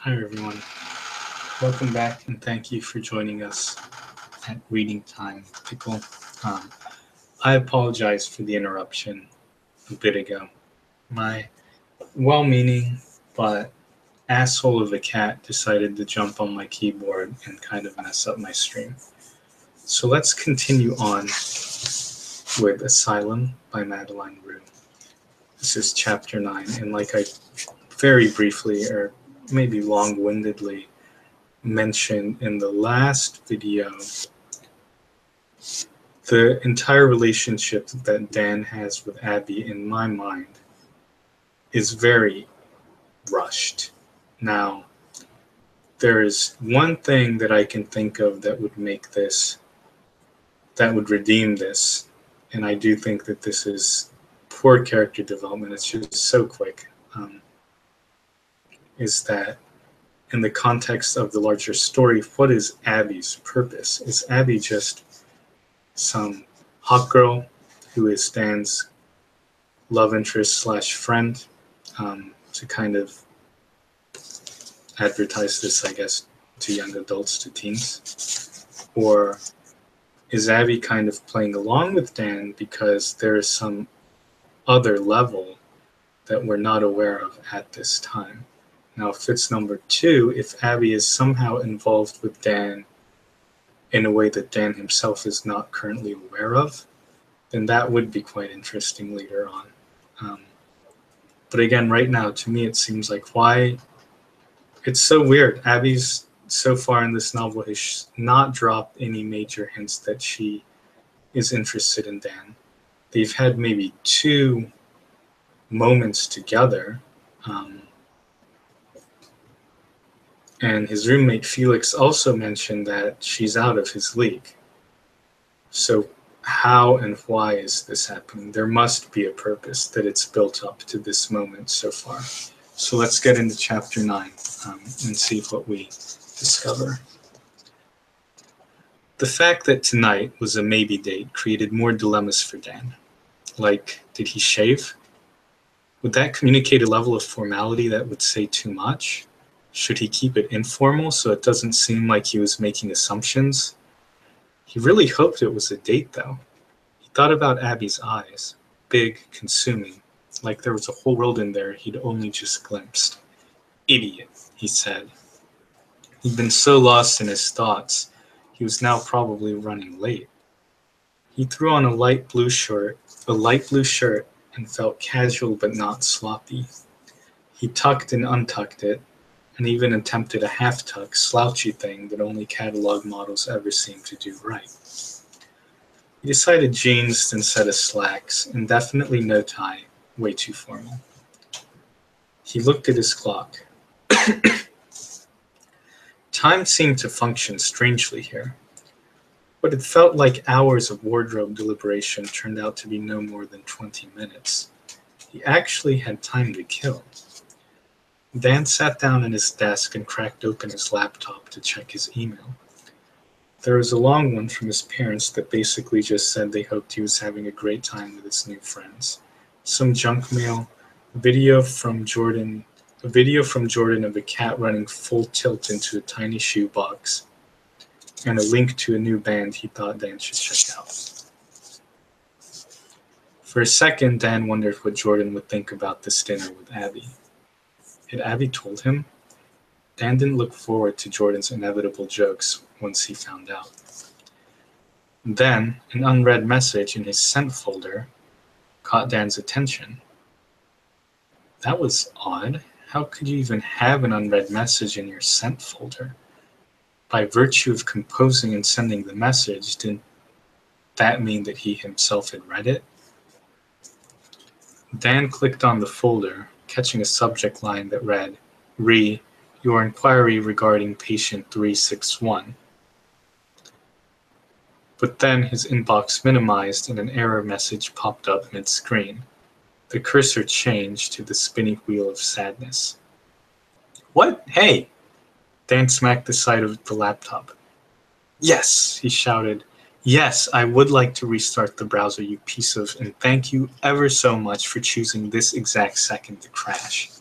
Hi everyone, welcome back and thank you for joining us at Reading Time, Pickle. Um, I apologize for the interruption a bit ago. My well-meaning but asshole of a cat decided to jump on my keyboard and kind of mess up my stream. So let's continue on with Asylum by Madeleine Roux. This is chapter 9, and like I very briefly or maybe long-windedly mentioned in the last video, the entire relationship that Dan has with Abby, in my mind, is very rushed. Now, there is one thing that I can think of that would make this, that would redeem this, and I do think that this is poor character development. It's just so quick. Is that in the context of the larger story, what is Abby's purpose? Is Abby just some hot girl who is Dan's love interest slash friend, to kind of advertise this, I guess, to young adults, to teens? Or is Abby kind of playing along with Dan because there is some other level that we're not aware of at this time? Now, if it's number two, if Abby is somehow involved with Dan in a way that Dan himself is not currently aware of, then that would be quite interesting later on. But again, right now, to me, it seems like why it's so weird. Abby's so far in this novel has not dropped any major hints that she is interested in Dan. They've had maybe two moments together, and his roommate Felix also mentioned that she's out of his league. So how and why is this happening? There must be a purpose that it's built up to this moment so far. So let's get into chapter 9 and see what we discover. The fact that tonight was a maybe date created more dilemmas for Dan. Like, did he shave? Would that communicate a level of formality that would say too much? Should he keep it informal so it doesn't seem like he was making assumptions? He really hoped it was a date, though. He thought about Abby's eyes, big, consuming, like there was a whole world in there he'd only just glimpsed. Idiot, he said. He'd been so lost in his thoughts, he was now probably running late. He threw on a light blue shirt, and felt casual but not sloppy. He tucked and untucked it, and even attempted a half-tuck, slouchy thing that only catalog models ever seem to do right. He decided jeans instead of slacks, and definitely no tie, way too formal. He looked at his clock. Time seemed to function strangely here. What had felt like hours of wardrobe deliberation turned out to be no more than 20 minutes. He actually had time to kill. Dan sat down at his desk and cracked open his laptop to check his email. There was a long one from his parents that basically just said they hoped he was having a great time with his new friends. Some junk mail, a video from Jordan of a cat running full tilt into a tiny shoebox, and a link to a new band he thought Dan should check out. For a second, Dan wondered what Jordan would think about this dinner with Abby. Had Abby told him? Dan didn't look forward to Jordan's inevitable jokes once he found out. Then, an unread message in his sent folder caught Dan's attention. That was odd. How could you even have an unread message in your sent folder? By virtue of composing and sending the message, didn't that mean that he himself had read it? Dan clicked on the folder, catching a subject line that read, "Re, your inquiry regarding patient 361. But then his inbox minimized and an error message popped up mid-screen. The cursor changed to the spinning wheel of sadness. What? Hey! Dan smacked the side of the laptop. Yes, he shouted. Yes, I would like to restart the browser, you piece of, and thank you ever so much for choosing this exact second to crash.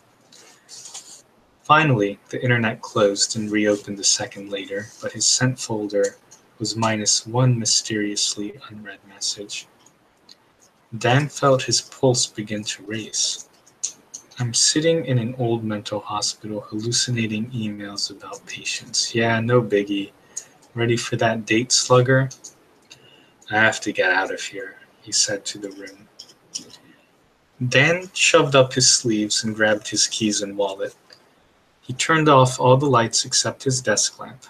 Finally, the internet closed and reopened a second later, but his sent folder was minus one mysteriously unread message. Dan felt his pulse begin to race. I'm sitting in an old mental hospital hallucinating emails about patients. Yeah, no biggie. Ready for that date, slugger? I have to get out of here, he said to the room. Dan shoved up his sleeves and grabbed his keys and wallet. He turned off all the lights except his desk lamp.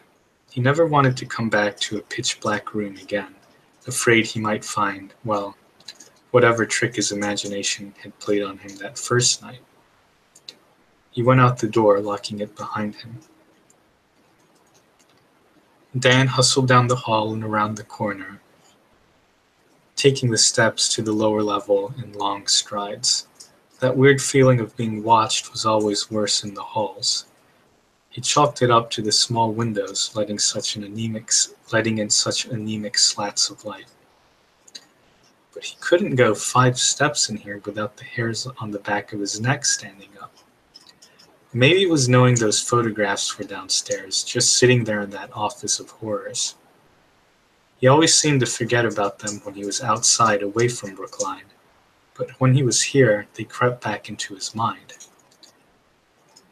He never wanted to come back to a pitch-black room again, afraid he might find, well, whatever trick his imagination had played on him that first night. He went out the door, locking it behind him. Dan hustled down the hall and around the corner, taking the steps to the lower level in long strides. That weird feeling of being watched was always worse in the halls. He chalked it up to the small windows letting in such anemic slats of light. But he couldn't go 5 steps in here without the hairs on the back of his neck standing up. Maybe it was knowing those photographs were downstairs, just sitting there in that office of horrors. He always seemed to forget about them when he was outside away from Brookline, but when he was here, they crept back into his mind.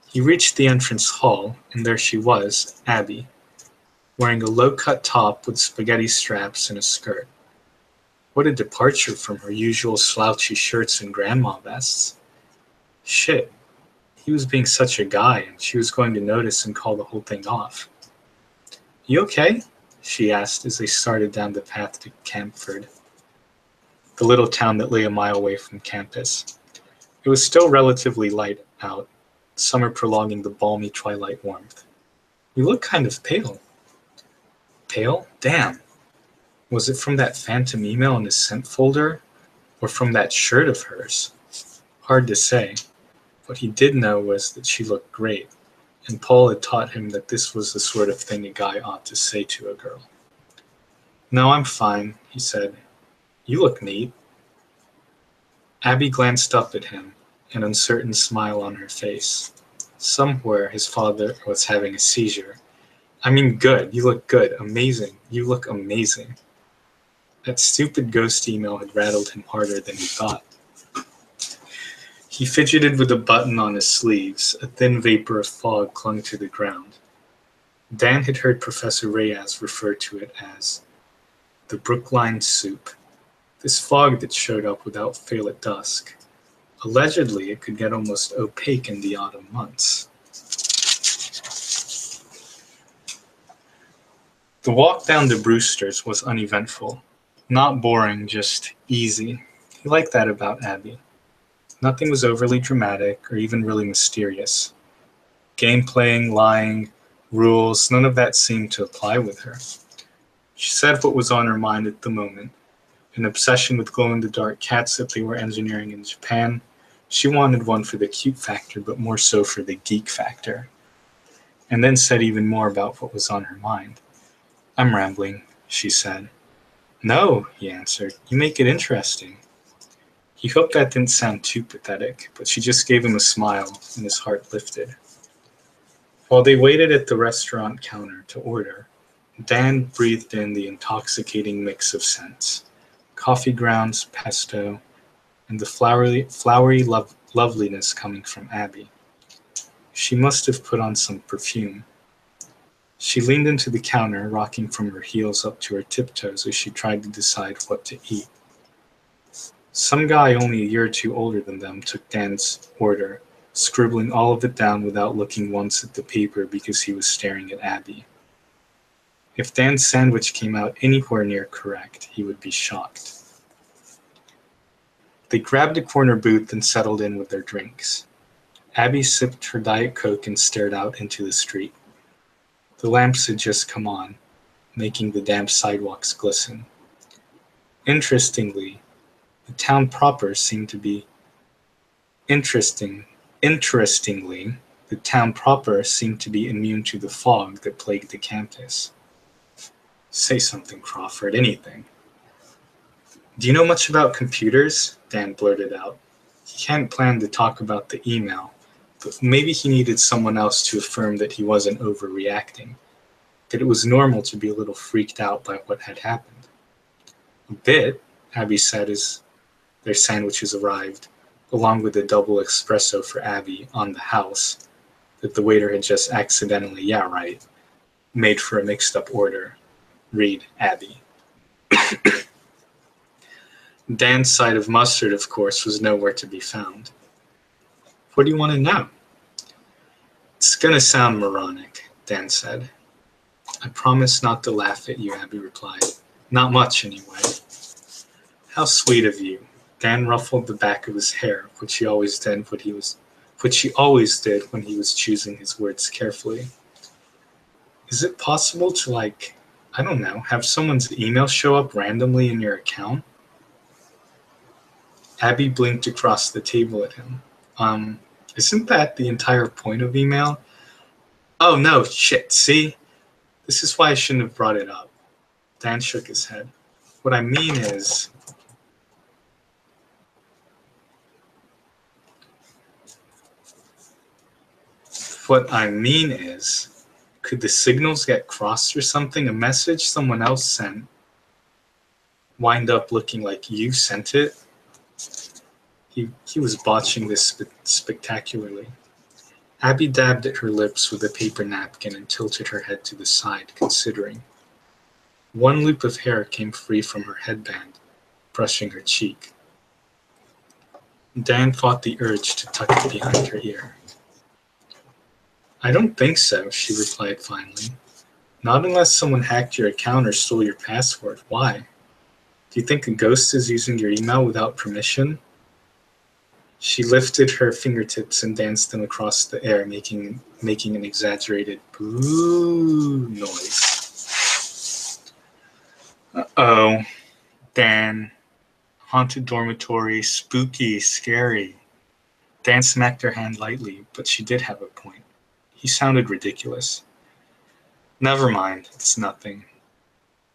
He reached the entrance hall, and there she was, Abby, wearing a low-cut top with spaghetti straps and a skirt. What a departure from her usual slouchy shirts and grandma vests. Shit, he was being such a guy, and she was going to notice and call the whole thing off. You okay? She asked as they started down the path to Camford, the little town that lay a mile away from campus. It was still relatively light out, summer prolonging the balmy twilight warmth. You look kind of pale. Pale? Damn. Was it from that phantom email in his sent folder, or from that shirt of hers? Hard to say. What he did know was that she looked great, and Paul had taught him that this was the sort of thing a guy ought to say to a girl. No, I'm fine, he said. You look neat. Abby glanced up at him, an uncertain smile on her face. Somewhere his father was having a seizure. I mean, good. You look good. Amazing. You look amazing. That stupid ghost email had rattled him harder than he thought. He fidgeted with a button on his sleeves. A thin vapor of fog clung to the ground. Dan had heard Professor Reyes refer to it as the Brookline soup. This fog that showed up without fail at dusk. Allegedly, it could get almost opaque in the autumn months. The walk down to Brewster's was uneventful. Not boring, just easy. He liked that about Abby. Nothing was overly dramatic or even really mysterious. Game playing, lying, rules, none of that seemed to apply with her. She said what was on her mind at the moment. An obsession with glow-in-the-dark cats that they were engineering in Japan. She wanted one for the cute factor, but more so for the geek factor. And then said even more about what was on her mind. I'm rambling, she said. No, he answered. You make it interesting. He hoped that didn't sound too pathetic, but she just gave him a smile, and his heart lifted. While they waited at the restaurant counter to order, Dan breathed in the intoxicating mix of scents. Coffee grounds, pesto, and the flowery loveliness coming from Abby. She must have put on some perfume. She leaned into the counter, rocking from her heels up to her tiptoes as she tried to decide what to eat. Some guy only a year or two older than them took Dan's order, scribbling all of it down without looking once at the paper because he was staring at Abby. If Dan's sandwich came out anywhere near correct, he would be shocked. They grabbed a corner booth and settled in with their drinks. Abby sipped her Diet Coke and stared out into the street. The lamps had just come on, making the damp sidewalks glisten. Interestingly, the town proper seemed to be immune to the fog that plagued the campus. Say something, Crawford, anything. Do you know much about computers? Dan blurted out. He hadn't planned to talk about the email, But maybe he needed someone else to affirm that he wasn't overreacting, that it was normal to be a little freaked out by what had happened. A bit, Abby said as their sandwiches arrived, along with a double espresso for Abby on the house, that the waiter had just accidentally, yeah, right, made for a mixed-up order. Read, Abby. Dan's side of mustard, of course, was nowhere to be found. What do you want to know? It's gonna sound moronic, Dan said. I promise not to laugh at you, Abby replied. Not much, anyway. How sweet of you. Dan ruffled the back of his hair, which he always did when he was choosing his words carefully. Is it possible to, I don't know, have someone's email show up randomly in your account? Abby blinked across the table at him. Isn't that the entire point of email? Oh no, shit, see? This is why I shouldn't have brought it up. Dan shook his head. What I mean is... could the signals get crossed or something? A message someone else sent wind up looking like you sent it? He was botching this spectacularly. Abby dabbed at her lips with a paper napkin and tilted her head to the side, considering. One loop of hair came free from her headband, brushing her cheek. Dan fought the urge to tuck it behind her ear. I don't think so, she replied finally. Not unless someone hacked your account or stole your password. Why? Do you think a ghost is using your email without permission? She lifted her fingertips and danced them across the air, making an exaggerated boo noise. Uh-oh. Dan. Haunted dormitory, spooky, scary. Dan smacked her hand lightly, but she did have a point. He sounded ridiculous. Never mind, it's nothing.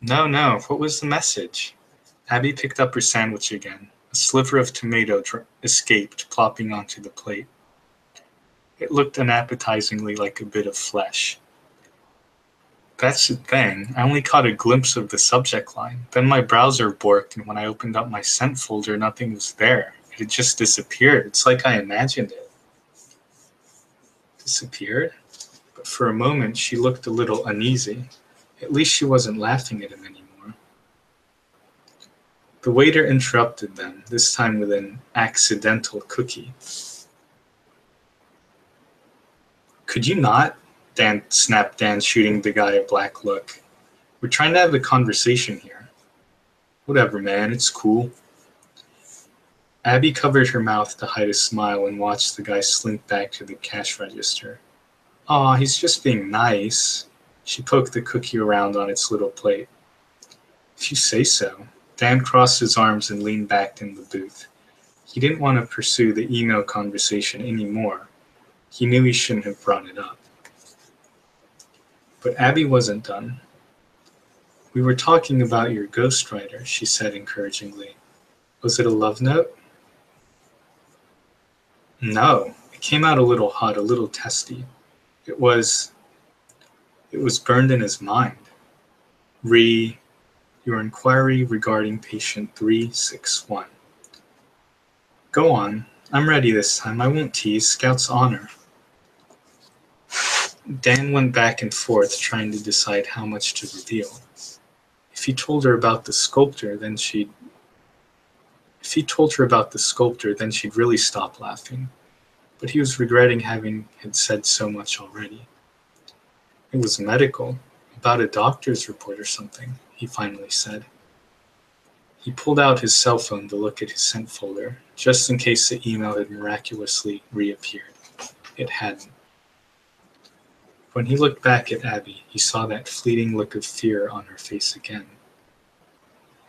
No, what was the message? Abby picked up her sandwich again. A sliver of tomato escaped, plopping onto the plate. It looked unappetizingly like a bit of flesh. That's the thing. I only caught a glimpse of the subject line. Then my browser borked, and when I opened up my sent folder, nothing was there. It had just disappeared. It's like I imagined it. Disappeared? But for a moment, she looked a little uneasy. At least she wasn't laughing at him anymore. The waiter interrupted them, this time with an accidental cookie. Could you not? Snapped Dan, shooting the guy a black look. We're trying to have a conversation here. Whatever, man, it's cool. Abby covered her mouth to hide a smile and watched the guy slink back to the cash register. Aw, he's just being nice. She poked the cookie around on its little plate. If you say so. Dan crossed his arms and leaned back in the booth. He didn't want to pursue the email conversation anymore. He knew he shouldn't have brought it up. But Abby wasn't done. We were talking about your ghostwriter, she said encouragingly. Was it a love note? No, it came out a little hot, a little testy. It was burned in his mind. Your inquiry regarding patient 361. Go on. I'm ready this time. I won't tease. Scout's honor. Dan went back and forth, trying to decide how much to reveal. If he told her about the sculptor, then she'd really stop laughing. But he was regretting having had said so much already. It was medical, about a doctor's report or something, he finally said. He pulled out his cell phone to look at his sent folder, just in case the email had miraculously reappeared. It hadn't. When he looked back at Abby, he saw that fleeting look of fear on her face again.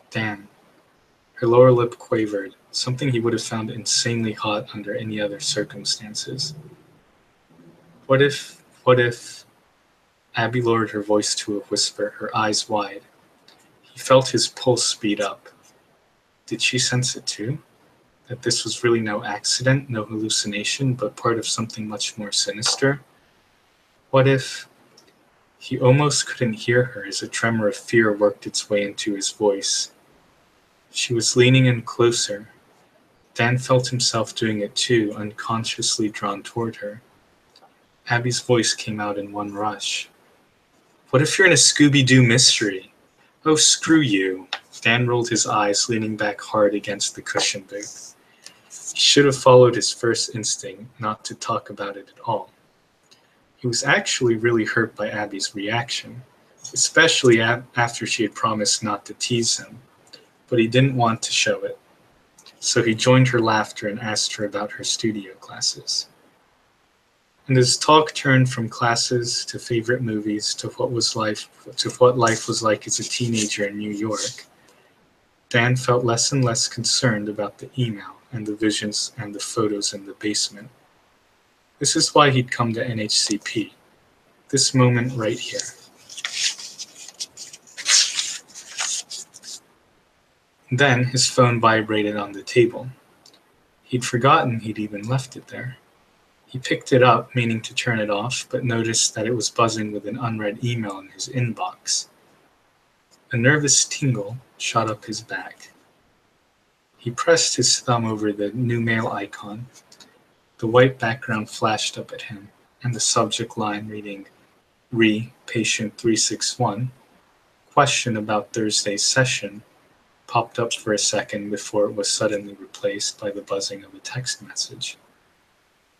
Dan. Her lower lip quavered, something he would have found insanely hot under any other circumstances. What if... Abby lowered her voice to a whisper, her eyes wide. He felt his pulse speed up. Did she sense it too? that this was really no accident, no hallucination, but part of something much more sinister? What if he almost couldn't hear her as a tremor of fear worked its way into his voice? She was leaning in closer. Dan felt himself doing it too, unconsciously drawn toward her. Abby's voice came out in one rush. What if you're in a Scooby-Doo mystery? Oh, screw you. Dan rolled his eyes, leaning back hard against the cushion booth. He should have followed his first instinct, not to talk about it at all. He was actually really hurt by Abby's reaction, especially after she had promised not to tease him, but he didn't want to show it. So he joined her laughter and asked her about her studio classes. And as talk turned from classes to favorite movies to what life was like as a teenager in New York, Dan felt less and less concerned about the email and the visions and the photos in the basement. This is why he'd come to NHCP. This moment right here. Then his phone vibrated on the table. He'd forgotten he'd even left it there. He picked it up, meaning to turn it off, but noticed that it was buzzing with an unread email in his inbox. A nervous tingle shot up his back. He pressed his thumb over the new mail icon. The white background flashed up at him, and the subject line reading, Patient 361, question about Thursday's session, popped up for a second before it was suddenly replaced by the buzzing of a text message.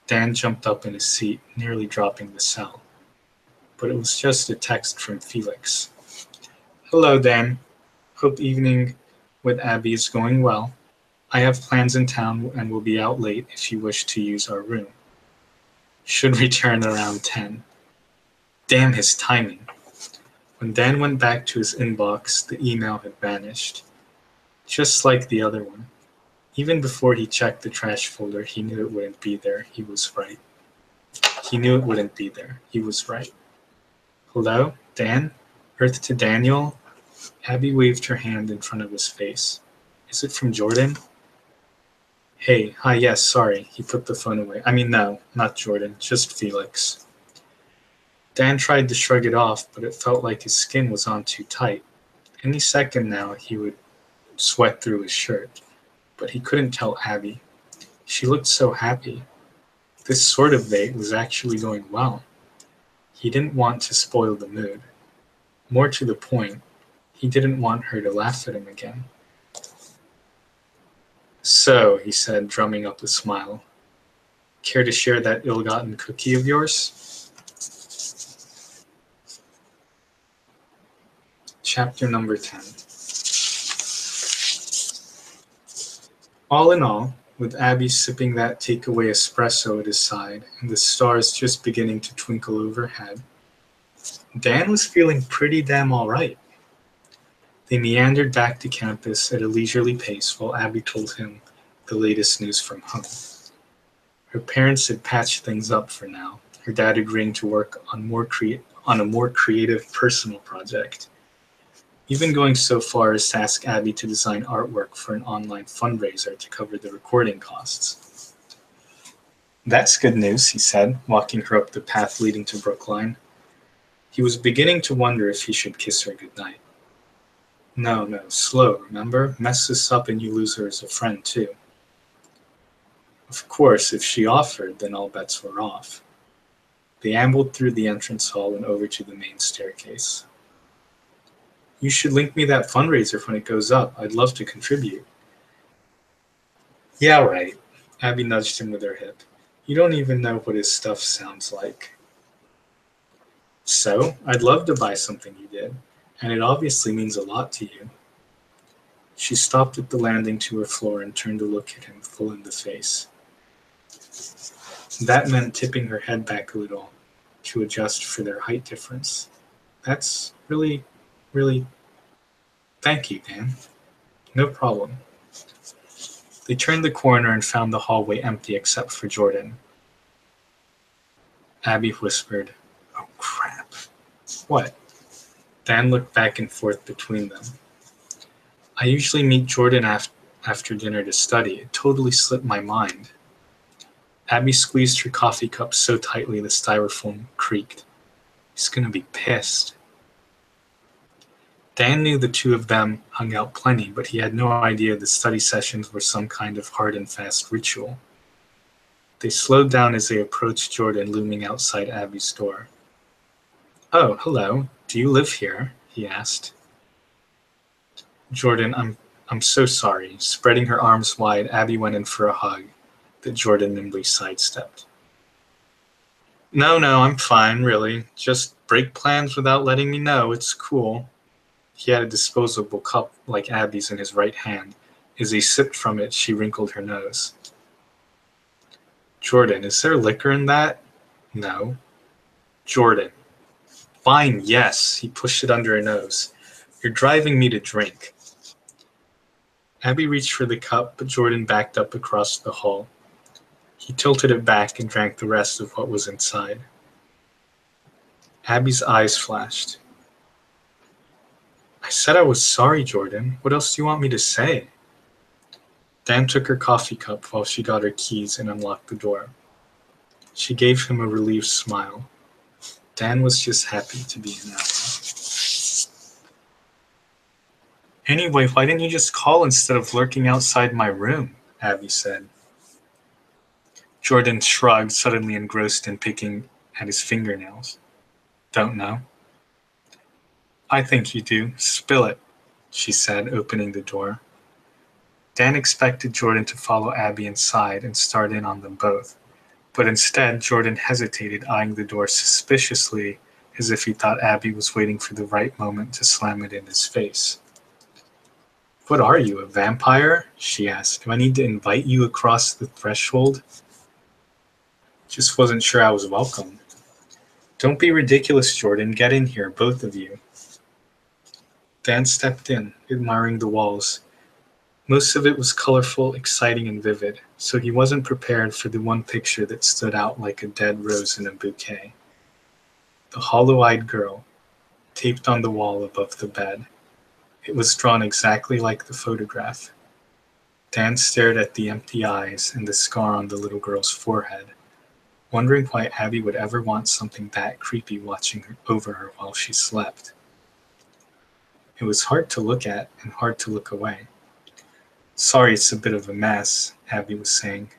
Dan jumped up in his seat, nearly dropping the cell. But it was just a text from Felix. Hello, Dan. Hope evening with Abby is going well. I have plans in town and will be out late if you wish to use our room. Should return around 10. Damn his timing. When Dan went back to his inbox, the email had vanished. Just like the other one. Even before he checked the trash folder, he knew it wouldn't be there. He was right. He knew it wouldn't be there. He was right. Hello, Dan? Earth to Daniel? Abby waved her hand in front of his face. Is it from Jordan? Hey, hi, yes, sorry. He put the phone away. I mean, no, not Jordan, just Felix. Dan tried to shrug it off, but it felt like his skin was on too tight. Any second now, he would sweat through his shirt. But he couldn't tell Abby. She looked so happy. This sort of date was actually going well. He didn't want to spoil the mood. More to the point, he didn't want her to laugh at him again. So, he said, drumming up a smile, care to share that ill-gotten cookie of yours? Chapter number 10. All in all, with Abby sipping that takeaway espresso at his side and the stars just beginning to twinkle overhead, Dan was feeling pretty damn all right. They meandered back to campus at a leisurely pace while Abby told him the latest news from home. Her parents had patched things up for now, her dad agreeing to work on a more creative personal project, even going so far as to ask Abby to design artwork for an online fundraiser to cover the recording costs. That's good news, he said, walking her up the path leading to Brookline. He was beginning to wonder if he should kiss her goodnight. No, slow, remember? Mess this up and you lose her as a friend, too. Of course, if she offered, then all bets were off. They ambled through the entrance hall and over to the main staircase. You should link me that fundraiser when it goes up. I'd love to contribute. Yeah, right. Abby nudged him with her hip. You don't even know what his stuff sounds like. So, I'd love to buy something you did, and it obviously means a lot to you. She stopped at the landing to her floor and turned to look at him full in the face. That meant tipping her head back a little to adjust for their height difference. That's really, thank you, Dan. No problem. They turned the corner and found the hallway empty except for Jordan. Abby whispered, Oh, crap. What? Dan looked back and forth between them. I usually meet Jordan after dinner to study. It totally slipped my mind. Abby squeezed her coffee cup so tightly the styrofoam creaked. He's gonna be pissed. Dan knew the two of them hung out plenty, but he had no idea the study sessions were some kind of hard and fast ritual. They slowed down as they approached Jordan looming outside Abby's door. "Oh, hello. Do you live here?" he asked. "Jordan, I'm so sorry." Spreading her arms wide, Abby went in for a hug that Jordan nimbly sidestepped. No, I'm fine, really. Just break plans without letting me know. It's cool." He had a disposable cup like Abby's in his right hand. As he sipped from it, she wrinkled her nose. "Jordan, is there liquor in that?" "No." "Jordan." "Fine, yes." He pushed it under her nose. "You're driving me to drink." Abby reached for the cup, but Jordan backed up across the hall. He tilted it back and drank the rest of what was inside. Abby's eyes flashed. "I said I was sorry, Jordan. What else do you want me to say?" Dan took her coffee cup while she got her keys and unlocked the door. She gave him a relieved smile. Dan was just happy to be in Abby. "Anyway, why didn't you just call instead of lurking outside my room?" Abby said. Jordan shrugged, suddenly engrossed in picking at his fingernails. "Don't know." "I think you do. Spill it," she said, opening the door. Dan expected Jordan to follow Abby inside and start in on them both, but instead Jordan hesitated, eyeing the door suspiciously as if he thought Abby was waiting for the right moment to slam it in his face. "What are you, a vampire?" she asked. "Do I need to invite you across the threshold?" "Just wasn't sure I was welcome." "Don't be ridiculous, Jordan. Get in here, both of you." Dan stepped in, admiring the walls. Most of it was colorful, exciting, and vivid, so he wasn't prepared for the one picture that stood out like a dead rose in a bouquet. The hollow-eyed girl, taped on the wall above the bed. It was drawn exactly like the photograph. Dan stared at the empty eyes and the scar on the little girl's forehead, wondering why Abby would ever want something that creepy watching over her while she slept. It was hard to look at and hard to look away. "Sorry, it's a bit of a mess," Abby was saying,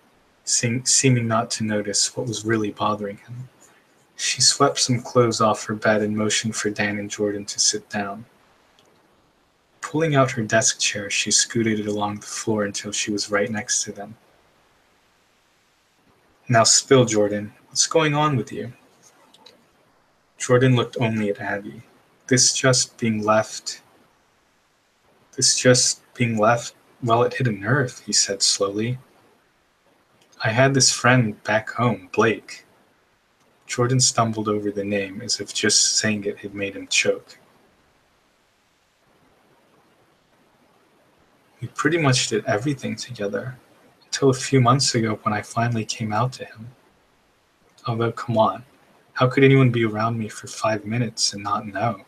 seeming not to notice what was really bothering him. She swept some clothes off her bed and motioned for Dan and Jordan to sit down. Pulling out her desk chair, she scooted it along the floor until she was right next to them. "Now spill, Jordan. What's going on with you?" Jordan looked only at Abby. This just being left, well, it hit a nerve," he said slowly. "I had this friend back home, Blake." Jordan stumbled over the name as if just saying it had made him choke. "We pretty much did everything together, until a few months ago when I finally came out to him. Although, come on, how could anyone be around me for 5 minutes and not know?"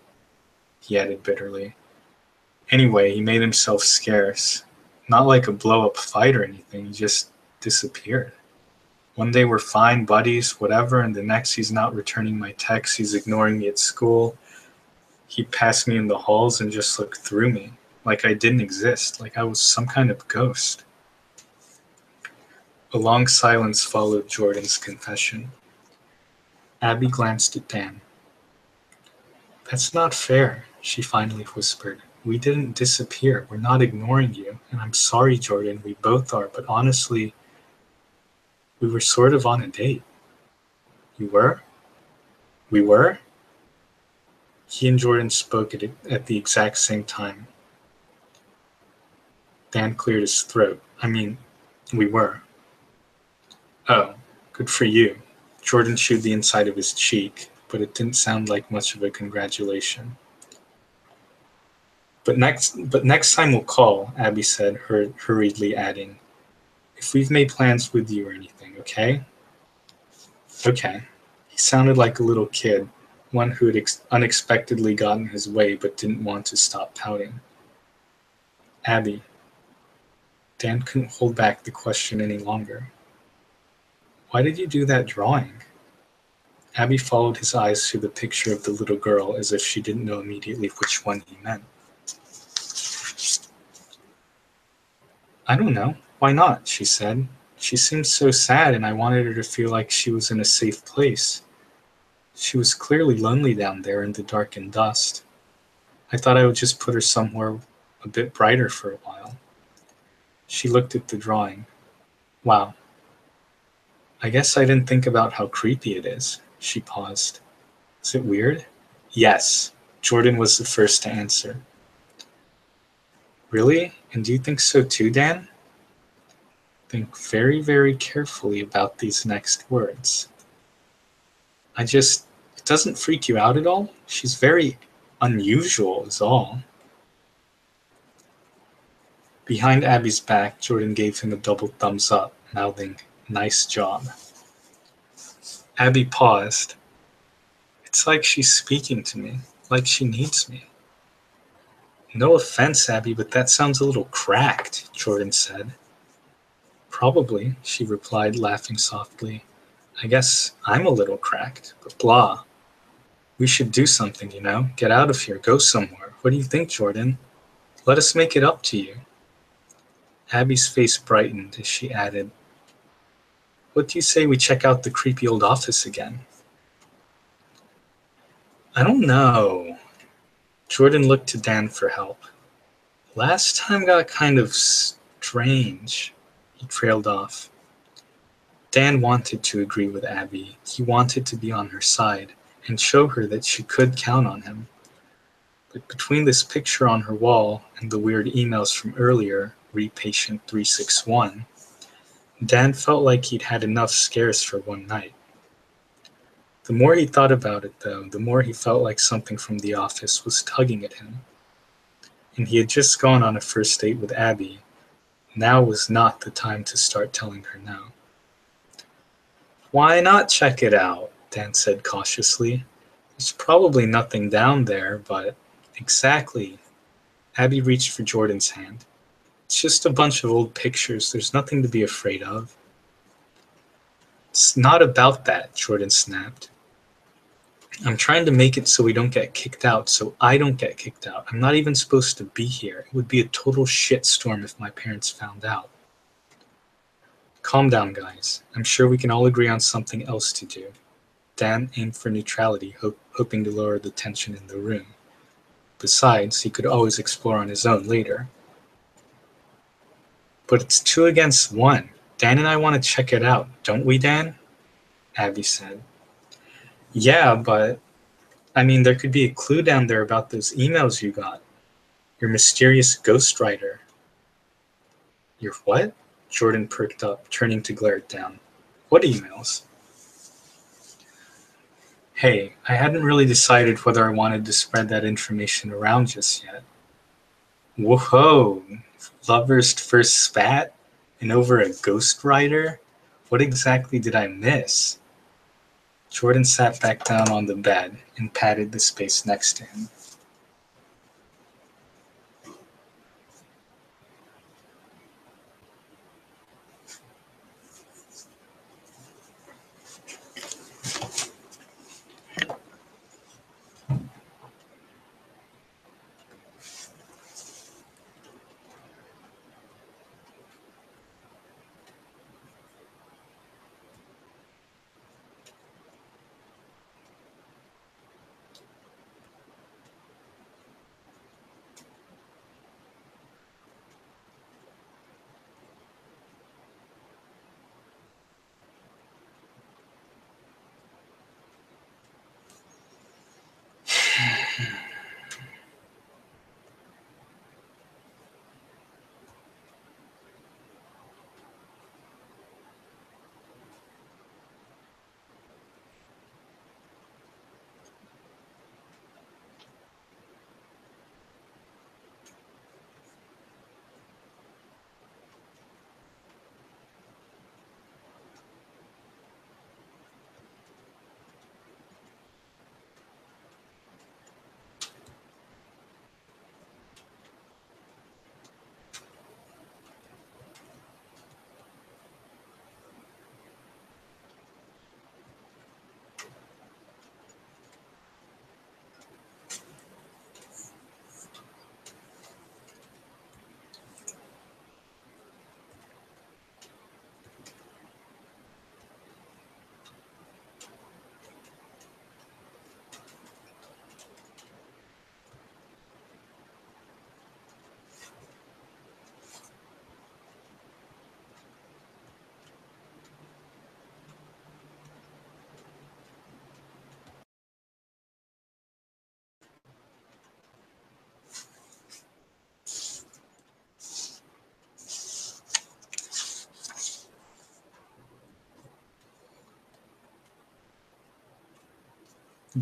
he added bitterly. "Anyway, he made himself scarce. Not like a blow-up fight or anything, he just disappeared. One day we're fine, buddies, whatever, and the next he's not returning my texts, he's ignoring me at school. He passed me in the halls and just looked through me, like I didn't exist, like I was some kind of ghost." A long silence followed Jordan's confession. Abby glanced at Dan. "That's not fair," she finally whispered. "We didn't disappear. We're not ignoring you. And I'm sorry, Jordan, we both are, but honestly, we were sort of on a date." "You were?" "We were?" He and Jordan spoke at the exact same time. Dan cleared his throat. "I mean, we were." "Oh, good for you." Jordan chewed the inside of his cheek, but it didn't sound like much of a congratulation. But next time we'll call," Abby said, hurriedly adding, "if we've made plans with you or anything, okay?" "Okay." He sounded like a little kid, one who had unexpectedly gotten his way but didn't want to stop pouting. "Abby, Dan couldn't hold back the question any longer. Why did you do that drawing? Abby followed his eyes through the picture of the little girl as if she didn't know immediately which one he meant. I don't know. Why not? She said. She seemed so sad and I wanted her to feel like she was in a safe place. She was clearly lonely down there in the dark and dust. I thought I would just put her somewhere a bit brighter for a while. She looked at the drawing. Wow. I guess I didn't think about how creepy it is. She paused. Is it weird? Yes. Jordan was the first to answer. Really? And do you think so too, Dan? Think very, very carefully about these next words. It doesn't freak you out at all? She's very unusual, is all. Behind Abby's back, Jordan gave him a double thumbs up, mouthing, nice job. Abby paused. It's like she's speaking to me, like she needs me. No offense, Abby, but that sounds a little cracked, Jordan said. Probably, she replied, laughing softly. I guess I'm a little cracked, but blah. We should do something, you know? Get out of here, go somewhere. What do you think, Jordan? Let us make it up to you. Abby's face brightened as she added, what do you say we check out the creepy old office again? I don't know. Jordan looked to Dan for help. Last time got kind of strange. He trailed off. Dan wanted to agree with Abby. He wanted to be on her side and show her that she could count on him. But between this picture on her wall and the weird emails from earlier, read patient 361, Dan felt like he'd had enough scares for one night. The more he thought about it, though, the more he felt like something from the office was tugging at him. And he had just gone on a first date with Abby. Now was not the time to start telling her no. Why not check it out? Dan said cautiously. There's probably nothing down there, but exactly. Abby reached for Jordan's hand. It's just a bunch of old pictures. There's nothing to be afraid of. It's not about that, Jordan snapped. I'm trying to make it so we don't get kicked out, so I don't get kicked out. I'm not even supposed to be here. It would be a total shitstorm if my parents found out. Calm down, guys. I'm sure we can all agree on something else to do. Dan aimed for neutrality, hoping to lower the tension in the room. Besides, he could always explore on his own later. But it's 2 against 1. Dan and I want to check it out, don't we, Dan? Abby said. Yeah, but there could be a clue down there about those emails you got. Your mysterious ghostwriter. Your what? Jordan perked up, turning to glare at Dan. What emails? Hey, I hadn't really decided whether I wanted to spread that information around just yet. Whoa! Lovers first spat? And over a ghostwriter? What exactly did I miss? Jordan sat back down on the bed and patted the space next to him.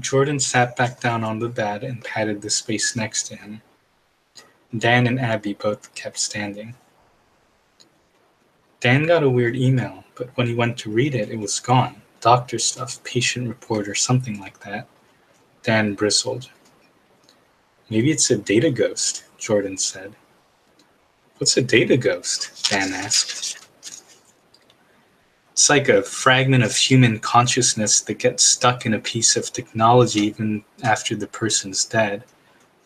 Jordan sat back down on the bed and patted the space next to him. Dan and Abby both kept standing. Dan got a weird email, but when he went to read it, it was gone. Doctor stuff, patient report, or something like that. Dan bristled. Maybe it's a data ghost, Jordan said. What's a data ghost? Dan asked. It's like a fragment of human consciousness that gets stuck in a piece of technology even after the person's dead.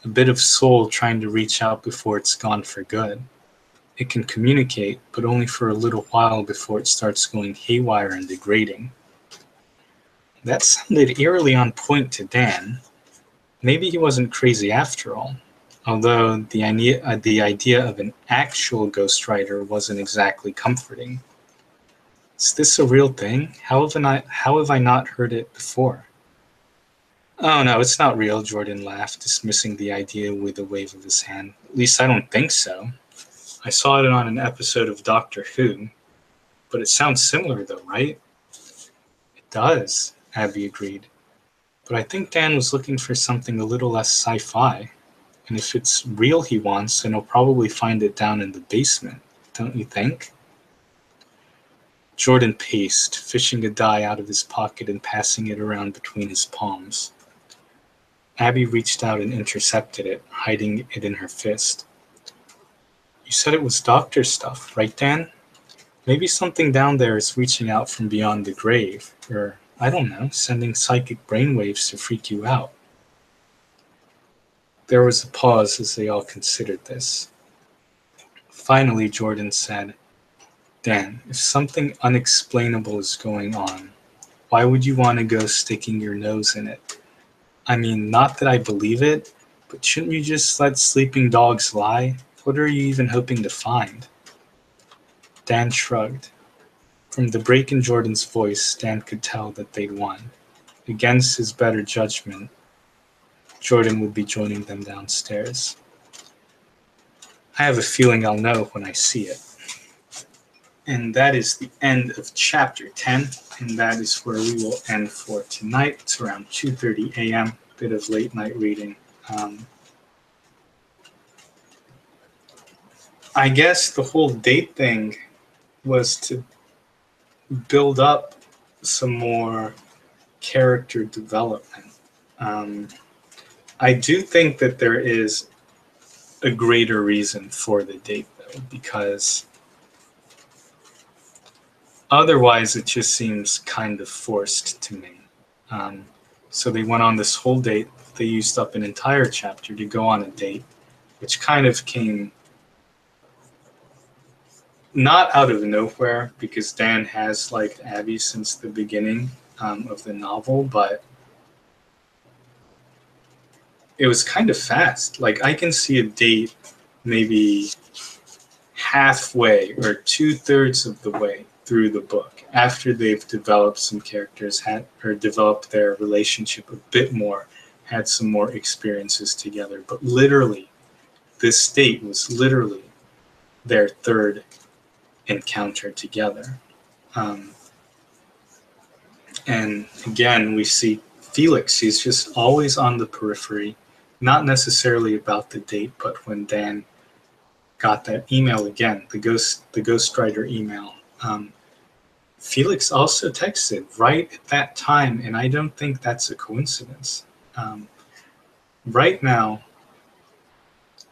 A bit of soul trying to reach out before it's gone for good. It can communicate, but only for a little while before it starts going haywire and degrading. That sounded eerily on point to Dan. Maybe he wasn't crazy after all, although the idea of an actual ghostwriter wasn't exactly comforting. Is this a real thing? How have I not heard it before? Oh no, it's not real, Jordan laughed, dismissing the idea with a wave of his hand. At least I don't think so. I saw it on an episode of Doctor Who, but it sounds similar though, right? It does, Abby agreed. But I think Dan was looking for something a little less sci-fi. And if it's real he wants, then he'll probably find it down in the basement, don't you think? Jordan paced, fishing a die out of his pocket and passing it around between his palms. Abby reached out and intercepted it, hiding it in her fist. You said it was doctor stuff, right, Dan? Maybe something down there is reaching out from beyond the grave, or, I don't know, sending psychic brainwaves to freak you out. There was a pause as they all considered this. Finally, Jordan said, Dan, if something unexplainable is going on, why would you want to go sticking your nose in it? I mean, not that I believe it, but shouldn't you just let sleeping dogs lie? What are you even hoping to find? Dan shrugged. From the break in Jordan's voice, Dan could tell that they'd won. Against his better judgment, Jordan would be joining them downstairs. I have a feeling I'll know when I see it. And that is the end of chapter 10, and that is where we will end for tonight. It's around 2:30 a.m., a bit of late night reading. I guess the whole date thing was to build up some more character development. I do think that there is a greater reason for the date, though, because otherwise, it just seems kind of forced to me. So they went on this whole date. They used up an entire chapter to go on a date, which kind of came not out of nowhere, because Dan has liked Abby since the beginning of the novel, but it was kind of fast. Like, I can see a date maybe halfway or 2/3 of the way through the book, after they've developed some characters, developed their relationship a bit more, had some more experiences together. But literally, this date was literally their third encounter together. And again, we see Felix. He's just always on the periphery, not necessarily about the date, but when Dan got that email again, the ghostwriter email, Felix also texted right at that time, and I don't think that's a coincidence. Right now,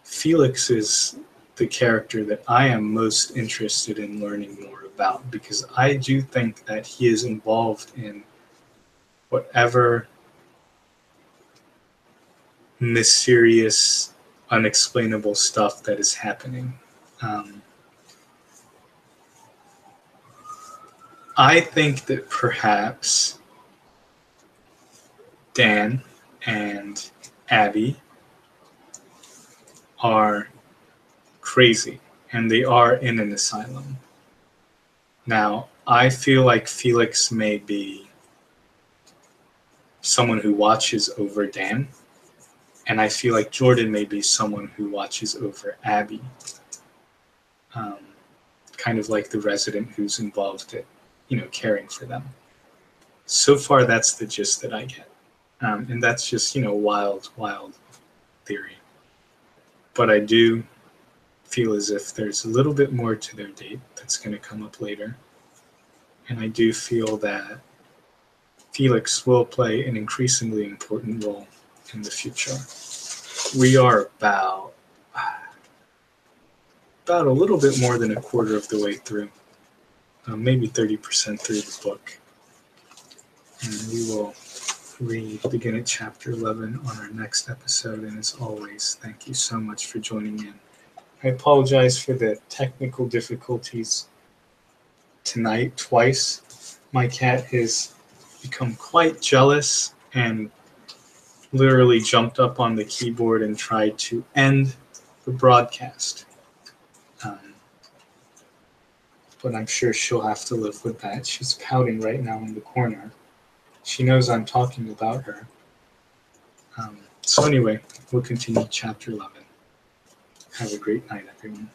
Felix is the character that I am most interested in learning more about, because I do think that he is involved in whatever mysterious, unexplainable stuff that is happening. I think that perhaps Dan and Abby are crazy, and they are in an asylum. Now, I feel like Felix may be someone who watches over Dan, and I feel like Jordan may be someone who watches over Abby. Kind of like the resident who's involved in, caring for them. So far, that's the gist that I get. And that's just, wild, wild theory. But I do feel as if there's a little bit more to their date that's going to come up later. And I do feel that Felix will play an increasingly important role in the future. We are about a little bit more than a quarter of the way through, maybe 30% through the book. And we will begin at chapter 11 on our next episode. And as always, thank you so much for joining in. I apologize for the technical difficulties tonight twice. My cat has become quite jealous and literally jumped up on the keyboard and tried to end the broadcast. But I'm sure she'll have to live with that. She's pouting right now in the corner. She knows I'm talking about her. So anyway, we'll continue chapter 11. Have a great night, everyone.